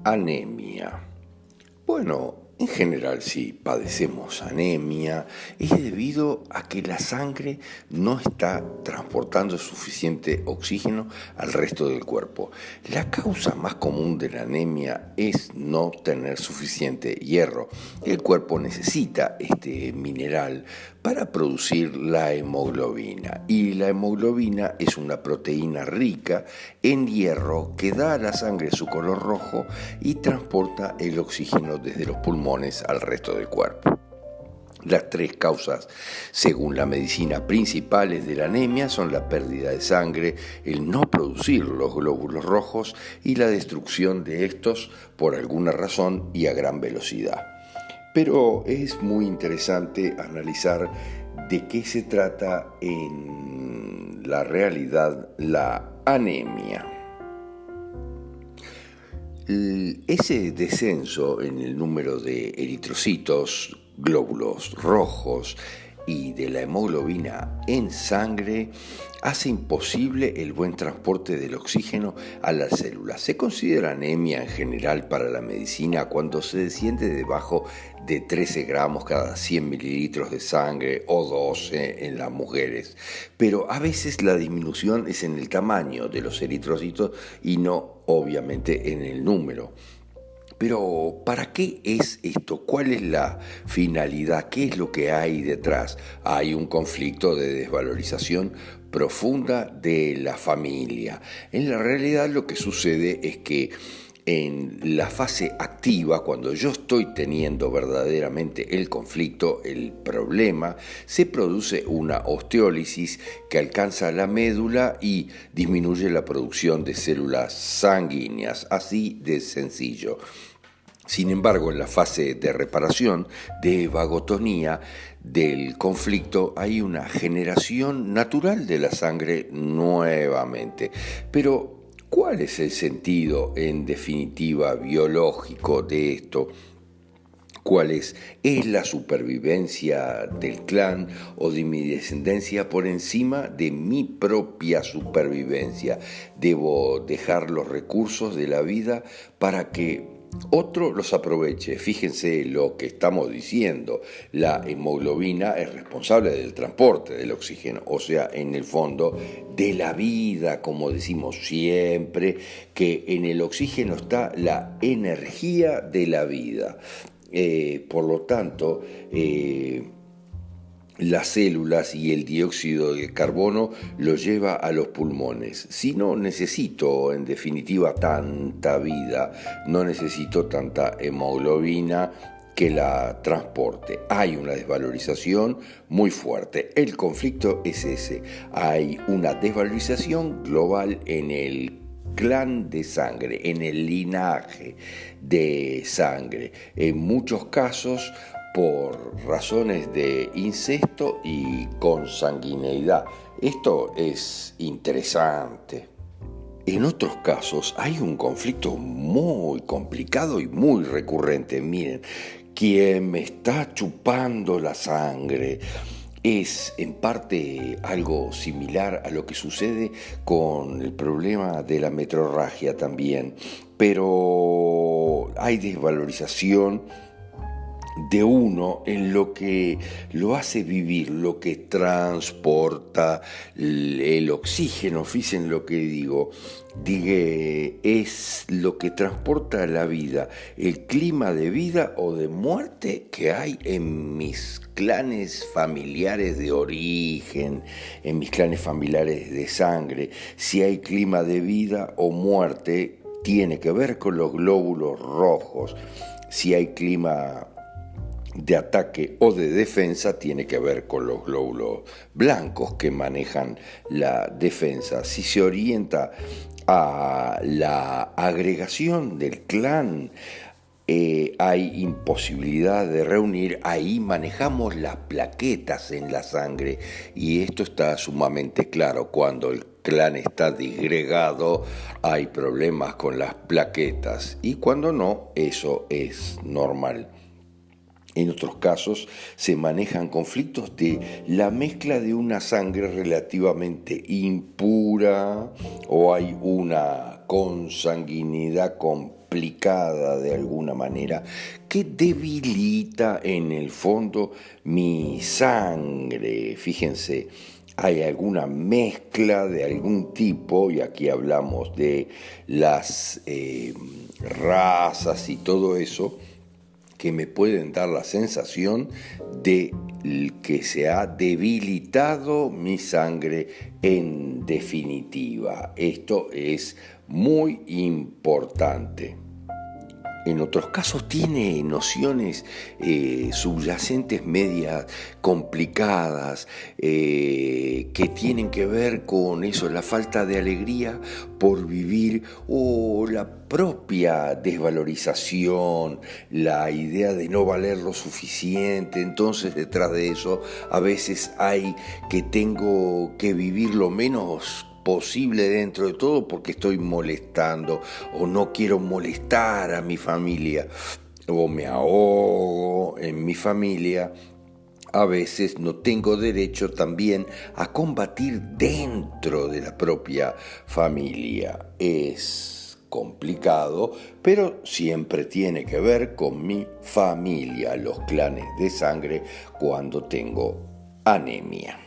Anemia. Bueno, en general si padecemos anemia es debido a que la sangre no está transportando suficiente oxígeno al resto del cuerpo. La causa más común de la anemia es no tener suficiente hierro. El cuerpo necesita este mineral para producir la hemoglobina, y la hemoglobina es una proteína rica en hierro que da a la sangre su color rojo y transporta el oxígeno desde los pulmones al resto del cuerpo. Las tres causas, según la medicina, principales de la anemia son la pérdida de sangre, el no producir los glóbulos rojos y la destrucción de estos por alguna razón y a gran velocidad. Pero es muy interesante analizar de qué se trata en la realidad la anemia. Ese descenso en el número de eritrocitos, glóbulos rojos y de la hemoglobina en sangre hace imposible el buen transporte del oxígeno a las células. Se considera anemia en general para la medicina cuando se desciende debajo de 13 gramos cada 100 mililitros de sangre o 12 en las mujeres. Pero a veces la disminución es en el tamaño de los eritrocitos y no, obviamente, en el número. Pero, ¿para qué es esto? ¿Cuál es la finalidad? ¿Qué es lo que hay detrás? Hay un conflicto de desvalorización profunda de la familia. En la realidad lo que sucede es que en la fase activa, cuando yo estoy teniendo verdaderamente el conflicto, el problema, se produce una osteólisis que alcanza la médula y disminuye la producción de células sanguíneas, así de sencillo. Sin embargo, en la fase de reparación, de vagotonía del conflicto, hay una generación natural de la sangre nuevamente. Pero, ¿cuál es el sentido, en definitiva, biológico de esto? ¿Cuál es? ¿Es la supervivencia del clan o de mi descendencia por encima de mi propia supervivencia? ¿Debo dejar los recursos de la vida para que otro los aproveche? Fíjense lo que estamos diciendo. La hemoglobina es responsable del transporte del oxígeno, o sea, en el fondo, de la vida, como decimos siempre, que en el oxígeno está la energía de la vida. Por lo tanto, las células y el dióxido de carbono lo lleva a los pulmones. Si no necesito, en definitiva, tanta vida, no necesito tanta hemoglobina que la transporte. Hay una desvalorización muy fuerte. El conflicto es ese. Hay una desvalorización global en el clan de sangre, en el linaje de sangre. En muchos casos por razones de incesto y consanguineidad. Esto es interesante. En otros casos hay un conflicto muy complicado y muy recurrente. Miren, quien me está chupando la sangre es en parte algo similar a lo que sucede con el problema de la metrorragia también, pero hay desvalorización de uno en lo que lo hace vivir, lo que transporta el oxígeno. Fíjense lo que digo, es lo que transporta la vida, el clima de vida o de muerte que hay en mis clanes familiares de origen, en mis clanes familiares de sangre. Si hay clima de vida o muerte, tiene que ver con los glóbulos rojos. Si hay clima de ataque o de defensa, tiene que ver con los glóbulos blancos que manejan la defensa. Si se orienta a la agregación del clan, hay imposibilidad de reunir, ahí manejamos las plaquetas en la sangre, y esto está sumamente claro. Cuando el clan está disgregado, hay problemas con las plaquetas, y cuando no, eso es normal. En otros casos se manejan conflictos de la mezcla de una sangre relativamente impura, o hay una consanguinidad complicada de alguna manera que debilita en el fondo mi sangre. Fíjense, hay alguna mezcla de algún tipo, y aquí hablamos de las razas y todo eso, que me pueden dar la sensación de que se ha debilitado mi sangre en definitiva. Esto es muy importante. En otros casos tiene nociones subyacentes medias complicadas que tienen que ver con eso, la falta de alegría por vivir o la propia desvalorización, la idea de no valer lo suficiente. Entonces detrás de eso a veces hay que tengo que vivir lo menos posible dentro de todo porque estoy molestando o no quiero molestar a mi familia o me ahogo en mi familia. A veces no tengo derecho también a combatir dentro de la propia familia. Es complicado, pero siempre tiene que ver con mi familia, los clanes de sangre, cuando tengo anemia.